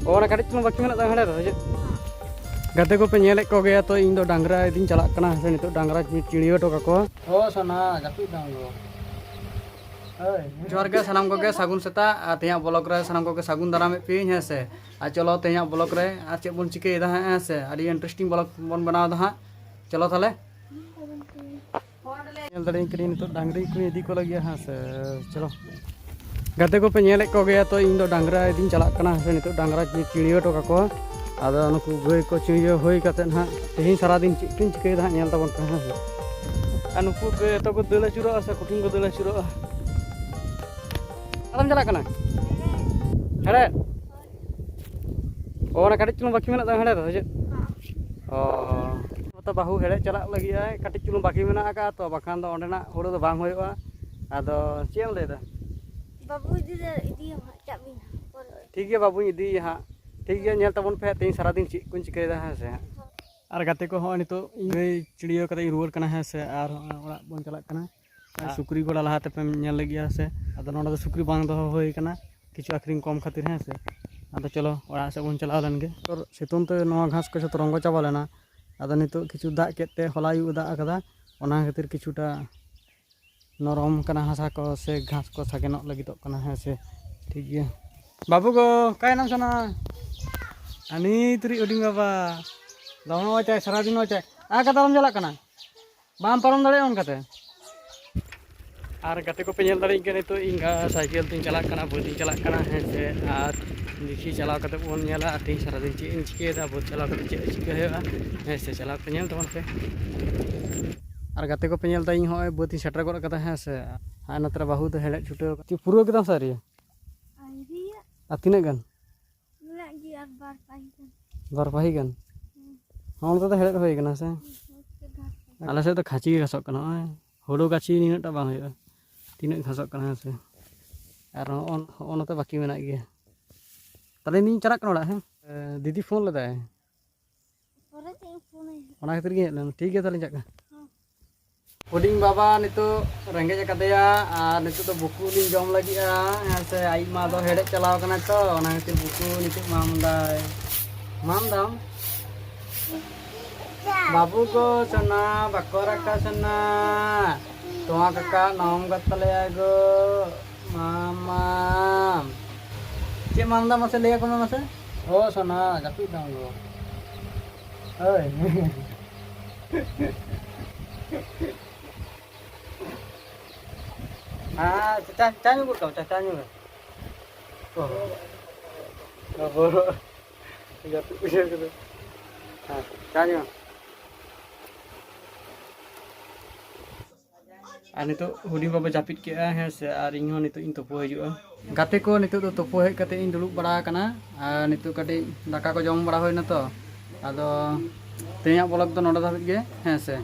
Orang kadit cuma baki mana tanggal ada aja. Gate ko penyelek ko gaya to indo dangra idin calak kana sen itu dangra ciliyo to kako. Oh sana japit dang lo. जोहार गे सानाम को सागुन सेता तेहा block रे सानाम को सागुन दाराम पे है से आ चलो तेहा ब्लॉक रे आ चे बन चिके दा है से आडी इंटरेस्टिंग ब्लॉक बन बनाव दा चलो थाले नेल दड़िन करी नितो डांगरी को इदी को लगिया है से चलो गाते को पे नेले को गया तो इन दो डांगरा इदिन चला कना से नितो डांगरा चिड़ियो तो kako आदा नुकु गय को चिड़ियो होई कते ना तेही सारा दिन चिकिन चिके दा नेल तबन पे है आ नुकु गय तो को दला चुरो से कुटिन को दला चुरो Alam jalan kana? Heret. Orang kadit cuma baki mana tang heret aja. Oh, atau bahu heret jalan lagi ya. Kadit cuma baki mana agak atau bahkan tuh orang nak huru tuh bang hoyo. Ada siang deh dah. Babu itu cak bin. Tiga babu ini ha. Tiga nyel tabun pe ting saradin kunci kerja dah se. Ar gate ko ho ni to ini चिड़ियों kata ruwar kana hai se ar orang bon jalan kana. Sukri को लहाते पे nail लगी से अद नोडा तो सुक्री बांग दो होई कना किछु आखरिंग कम खातिर है से अद चलो ओड़ा से बन चला लन गे और सितुन तो नवा घास को तो रंग चाबा लेना अद नितो किछु दा केते हलायु दा आकदा ओना खातिर किछुटा नरम कना हासा को से घास को सागेनो लगितो कना है से ठीक है बाबू को काय नाम सना अनि तुरी उडिंग बाबा दमो चाय सारा दिन चाय आ कता चला कना बाम परम दड़े on कते आर गाते को पेल दाड़ी के तो इंगा साइकिल तीन चला करना बोली चला करना है से आर देखी चला करते बन नेला तीन सारा दिन चे चिके दा बोल चला करते चे चिके है से चला पेल तमन पे आर गाते को पेल दाई होय बोती सेटर कर कता है से आ नत्र बाहु तो हेले छुटे पूरा एकदम सारी आइडिया आ तिने गन lagi बार पाही गन हम तो हेले होय गना से आला से तो खाची घासक कना होड़ो गाची निनटा बांग होय तीन घासक कना से और ओन तो बाकी मेना गया तले नी चला कना है दीदी फोन लदा है ओना खातिर गे ठीक है तले जाका पुडिंग बाबा नितो रेंगे जकादया आ नितो तो बुकु लिन जम लगी आ से आई मा दो हेडे चलाव कना तो ओना खातिर बुकु नितो मामदाय मामदाम बाबू को सना बकोरा का सना तुआ काका नौम गतले आगो मामा चे मामदा मसे ले को मसे ओ सना जापि दाम लो ओय आ चान्यु गुरका चान्यु ओ बाबू जापि उसे के हां चान्यु आर नितो हुडी बाबा जापित के है से आर इन नितो इन तोपो हजुआ गाते को नितो तो तोपो हे कते इन दुलुक बड़ा कना आ नितो कटे दाका को जम बड़ा होइना तो आदो तेया ब्लॉग तो नोडा धाबित गे है से